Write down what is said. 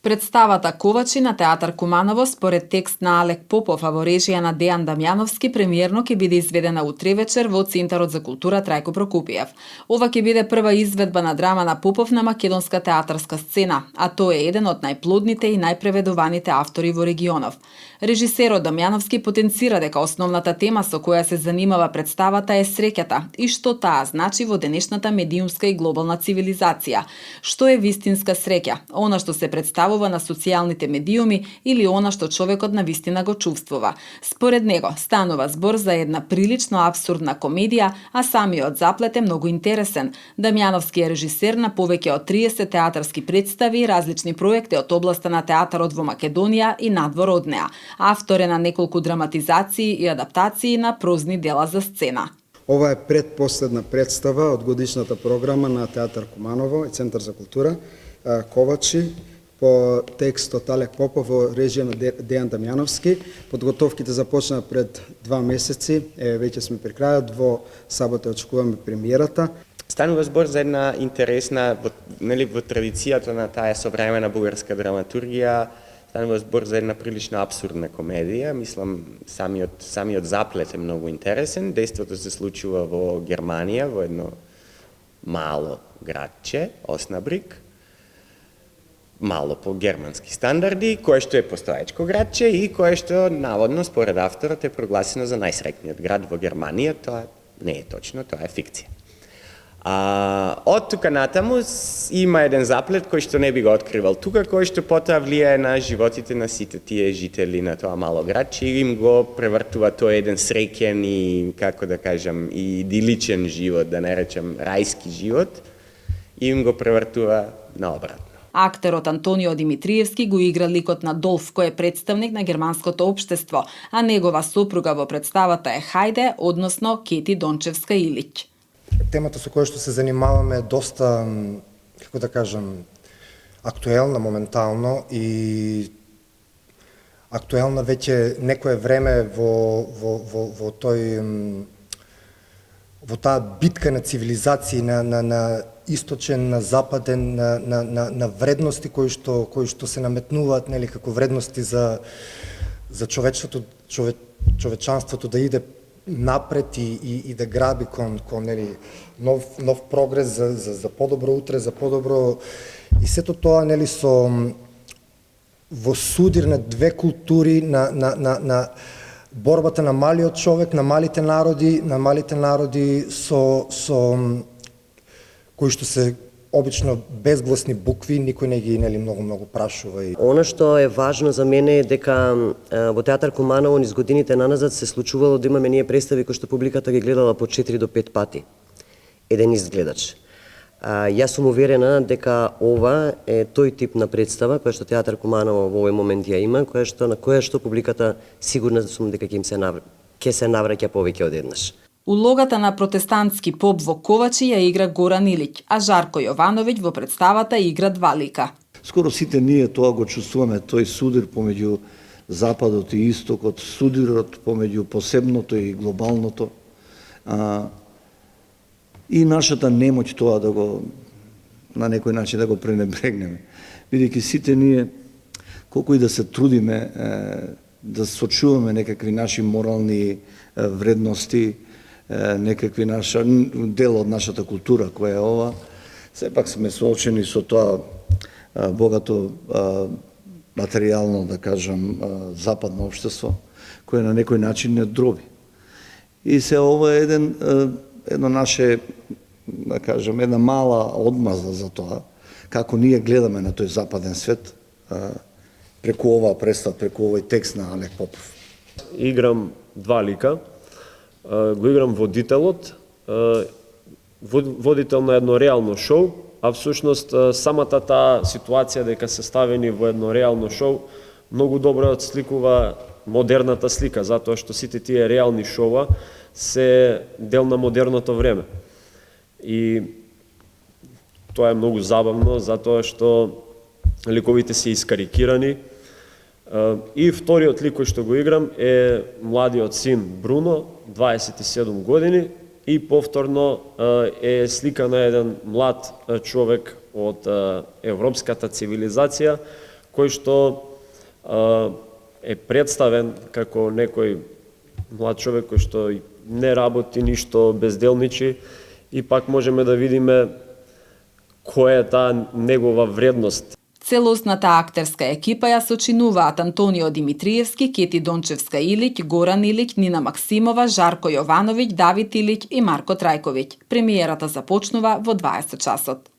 Представата Ковачи на Театар Куманово според текст на Алек Попов, а во режија на Дејан Дамјановски, премиерно ќе биде изведена утре вечер во Центарот за култура Трајко Прокопиев. Ова ќе биде прва изведба на драма на Попов на македонска театарска сцена, а тој е еден од најплодните и најпреведуваните автори во регионов. Режисерот Дамјановски потенцира дека основната тема со која се занимава представата е среќата и што таа значи во денешната медиумска и глобална цивилизација. Што е вистинска среќа? Она што се представува на социјалните медиуми или она што човекот на вистина го чувствува. Според него станува збор за една прилично абсурдна комедија, а самиот заплет е многу интересен. Дамјановски е режисер на повеќе од 30 театарски представи и различни проекти од областа на театарот во Македонија и надвор од неа. Автор е на неколку драматизации и адаптации на прозни дела за сцена. Ова е предпоследна представа од годишната програма на Театар Куманово и Центар за култура Ковачи по текст од Алек Попов во режија на Дејан Дамјановски. Подготовките започнаа пред 2 месеци, веќе сме при крајот, во сабота очекуваме премиерата. Станува збор за една интересна, во традицијата на таа современа бугарска драматургија, станува збор за една прилично абсурдна комедија. Мислам, самиот заплет е многу интересен. Дејството се случува во Германија, во едно мало градче, Оснабрик, мало по германски стандарди, кое што е постоечко градче и кое што наводно според авторот е прогласено за најсреќниот град во Германија. Тоа не е точно, тоа е фикција. Од тука натаму има еден заплет кој што не би го откривал тука, кој што потоа влијае на животите на сите тие жители на тоа мало градче и им го превртува тој еден среќен и, како да кажам, и идиличен живот, да не речем рајски живот, и им го превртува наобратно. Актерот Антонио Димитриевски го игра ликот на Долф, кој е представник на германското општество, а негова сопруга во представата е Хајде, односно Кети Дончевска Илиќ. Темата со која што се занимаваме е доста, како да кажам, актуелна моментално и актуелна веќе некое време во таа битка на цивилизации, на источен, на западен, на вредности кои што се наметнуваат, нели, како вредности за човечанството да иде напред и да граби кон нели нов прогрес за подобро утре, за подобро, и сето тоа, нели, во судир на две култури, на борбата на малиот човек, на малите народи со кои што се обично безгласни букви, никој не ги, нели, многу прашува. Она што е важно за мене е дека во Театар Куманово низ годините наназад се случувало да имаме ние представи кои што публиката ги гледала по 4 до 5 пати. Еден изгледач. Јас сум уверена дека ова е тој тип на представа која што Театар Куманово во овој момент ја има, на која што публиката сигурна сум дека ќе се навраќа повеќе од еднаш. Улогата на протестантски поп во Ковачи ја игра Горан Илиќ, а Жарко Јовановиќ во представата игра два лика. Скоро сите ние тоа го чувствуваме, тој судир помеѓу Западот и Истокот, судирот помеѓу посебното и глобалното. И нашата немоќ тоа да го, на некој начин да го пренебрегнеме. Бидејќи сите ние, колку и да се трудиме да сочуваме некакви наши морални вредности, некакви дел од нашата култура која е ова, сепак сме соочени со тоа богато материјално, да кажам, западно општество, кое на некој начин не дроби. И се ова е едно наше, да кажам, една мала одмаза за тоа, како ние гледаме на тој западен свет, преку оваа представа, преку овој текст на Алек Попов. Играм два лика. Го играм водителот, водител на едно реално шоу, а всушност самата таа ситуација дека се ставени во едно реално шоу многу добро отсликува модерната слика, затоа што сите тие реални шоуа се дел на модерното време. И тоа е многу забавно, затоа што ликовите се искарикирани. И вториот лик кој што го играм е младиот син Бруно, 27 години, и повторно е слика на еден млад човек од европската цивилизација, кој што е представен како некој млад човек кој што не работи ништо, безделничи, и пак можеме да видиме која е таа негова вредност. Целосната актерска екипа ја сочинуваат Антонио Димитриевски, Кети Дончевска Илиќ, Горан Илиќ, Нина Максимова, Жарко Јовановиќ, Давид Илиќ и Марко Трајковиќ. Премиерата започнува во 20 часот.